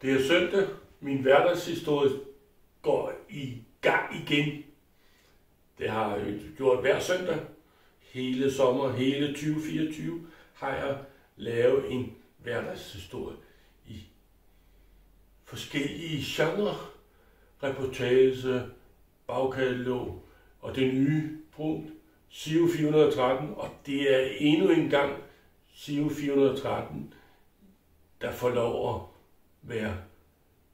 Det er søndag. Min hverdagshistorie går i gang igen. Det har jeg gjort hver søndag. Hele sommer, hele 2024 har jeg lavet en hverdagshistorie i forskellige genrer. Reportage, bagkatalog og det nye punkt, Giro 413. Og det er endnu en gang Giro 413, der får lov at være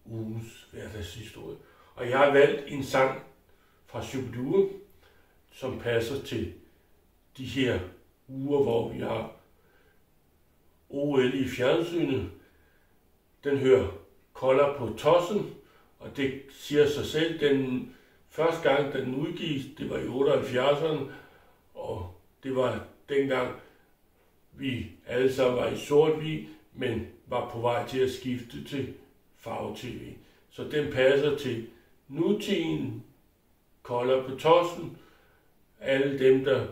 ugens hverdagshistorie. Og jeg har valgt en sang fra Shubiduo, som passer til de her uger, hvor vi har OL i fjernsynet. Den hører Kolder på tossen, og det siger sig selv. Den første gang, da den udgives, det var i 78'erne, og det var dengang, vi alle sammen var i sort-hvid, men var på vej til at skifte til farve-tv. Så den passer til nutiden, Kolder på tossen, alle dem, der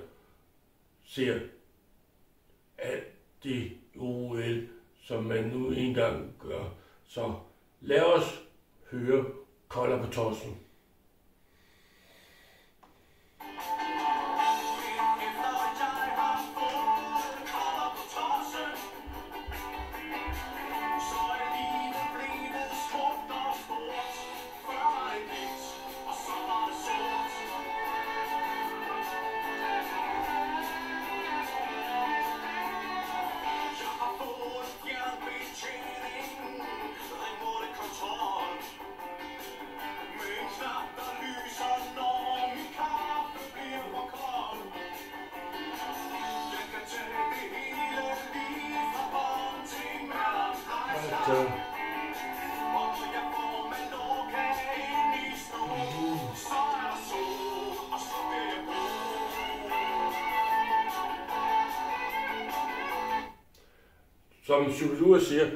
ser alt det OL, som man nu engang gør. Så lad os høre Kolder på tossen. Som Shubiduo siger,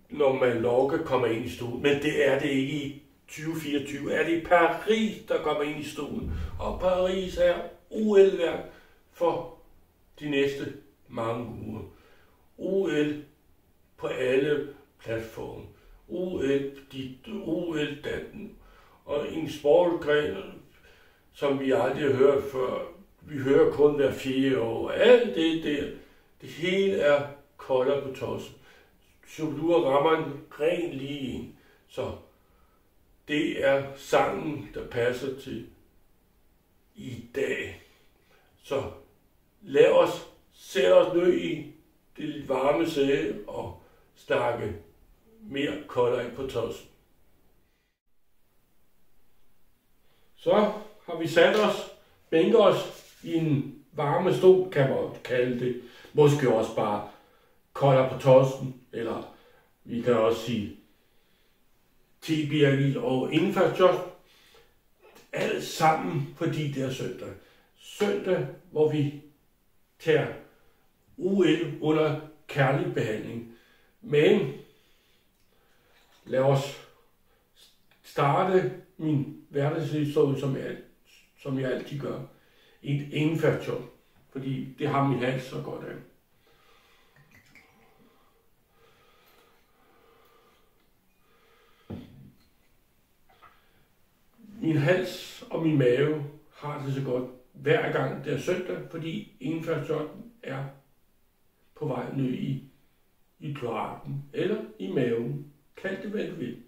når man lokker kommer ind i stuen, men det er det ikke i 2024, er det Paris, der kommer ind i stuen. Og Paris er OL-værk for de næste mange uger. OL på alle platforme. OL dit, OL datten. Og en sportgren, som vi aldrig har hørt før. Vi hører kun hver 4 år. Alt det der, det hele er Kolder på tossen. Shubiduo rammer en ren lige ind. Så det er sangen, der passer til i dag. Så lad os sætte os ned i det varme sæde og snakke mere Kolder på tossen. Så har vi sat os, bænket os i en varme stol, kan man kalde det. Måske også bare Kolder på tossen, eller vi kan også sige tebirgel og indfaldsjob. Alt sammen på de der søndag. Søndag, hvor vi tager OL under kærlig behandling. Men lad os starte min hverdagshistorie, som jeg altid gør. Et indfaldsjob, fordi det har min hals så godt af. Min hals og min mave har det så godt hver gang det er søndag, fordi indfaldsjotten er på vej ned i kloakken eller i maven. Kald det, hvad du vil.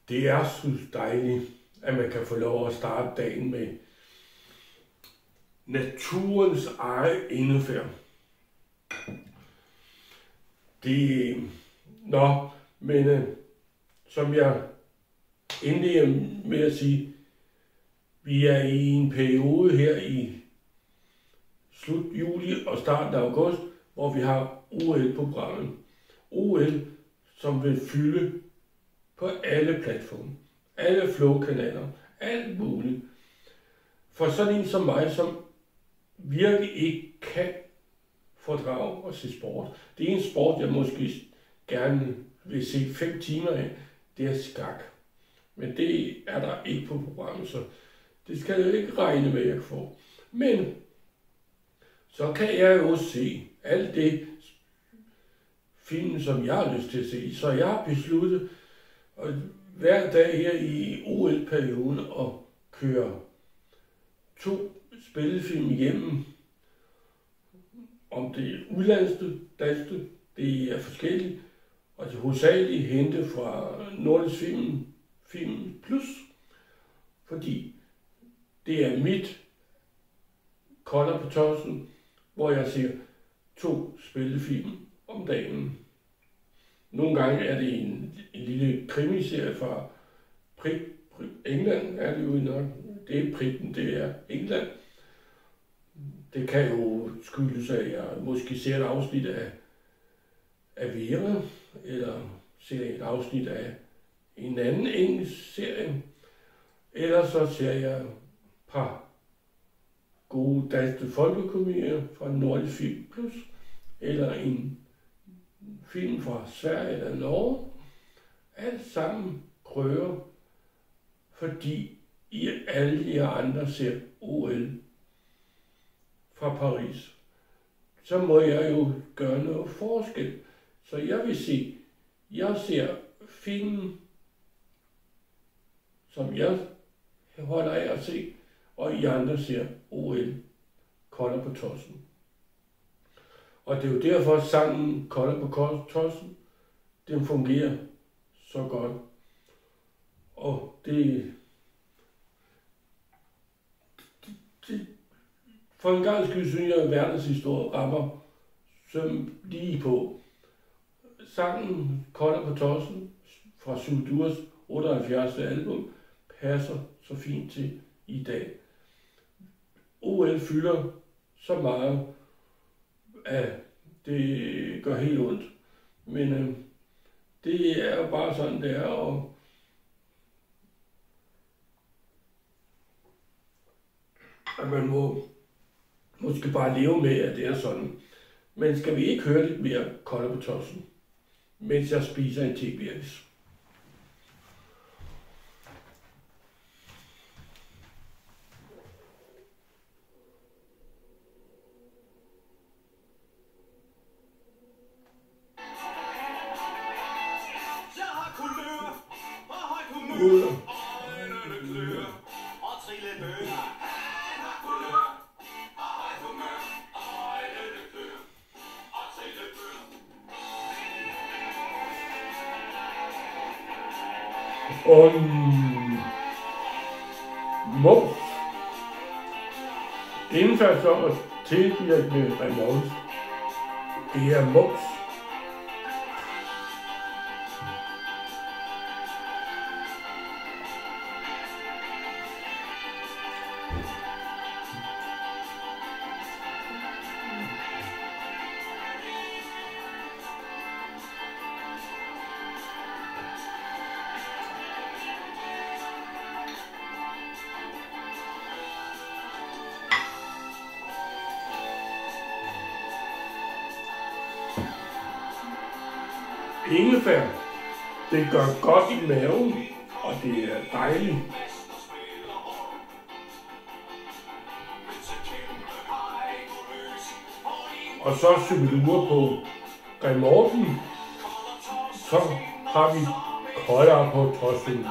Det er så dejligt, at man kan få lov at starte dagen med naturens eget ingefær. Som jeg indleder med at sige, vi er i en periode her i slut juli og starten af august, hvor vi har OL-programmet. OL, som vil fylde på alle platforme, alle flowkanaler, alt muligt. For sådan en som mig, som virkelig ikke kan fordrage og se sport. Det er en sport, jeg måske gerne vil se 5 timer af, det er skak. Men det er der ikke på programmet, så det skal jeg ikke regne med, at jeg får. Men så kan jeg jo se alt det film, som jeg har lyst til at se. Så jeg har besluttet at hver dag her i OL-perioden at køre 2 spillefilm igennem. Om det er udlandske, danske, det er forskelligt. Og det er hovedsageligt hentet fra Nordisk Film Plus, fordi det er mit kolder på tossen, hvor jeg ser 2 spillefilm om dagen. Nogle gange er det en lille krimiserie fra England, er det jo nok. Det er Briten, det er England. Det kan jo skyldes, at jeg måske ser et afsnit af Vera, eller ser et afsnit af en anden engelsk serie. Eller så ser jeg et par gode danske folkekomedier fra Nordisk Film Plus, eller en film fra Sverige eller Norge. Alt sammen prøver, fordi I alle jer andre ser OL fra Paris. Så må jeg jo gøre noget forskel. Så jeg vil sige, jeg ser film, som jeg holder af at se, og I andre ser OL kolder på tossen. Og det er jo derfor, at sangen kolder på tossen, den fungerer så godt. Og det for en gang skyld synes jeg, at verdenshistorie rammer søm lige på. Sangen kolder på tossen fra Sudurs 78. album passer så fint til i dag. OL fylder så meget, at det gør helt ondt. Men det er jo bare sådan, det er. Og at man må måske bare leve med, at det er sådan. Men skal vi ikke høre lidt mere kolder på tossen, mens jeg spiser en tebirkes? Og mums. Indført så at tilbirke med Ramones. Det er mums. Ingefær, det gør godt i maven, og det er dejligt. Og så cykelure på Grimorten, så har vi kolder på tossen.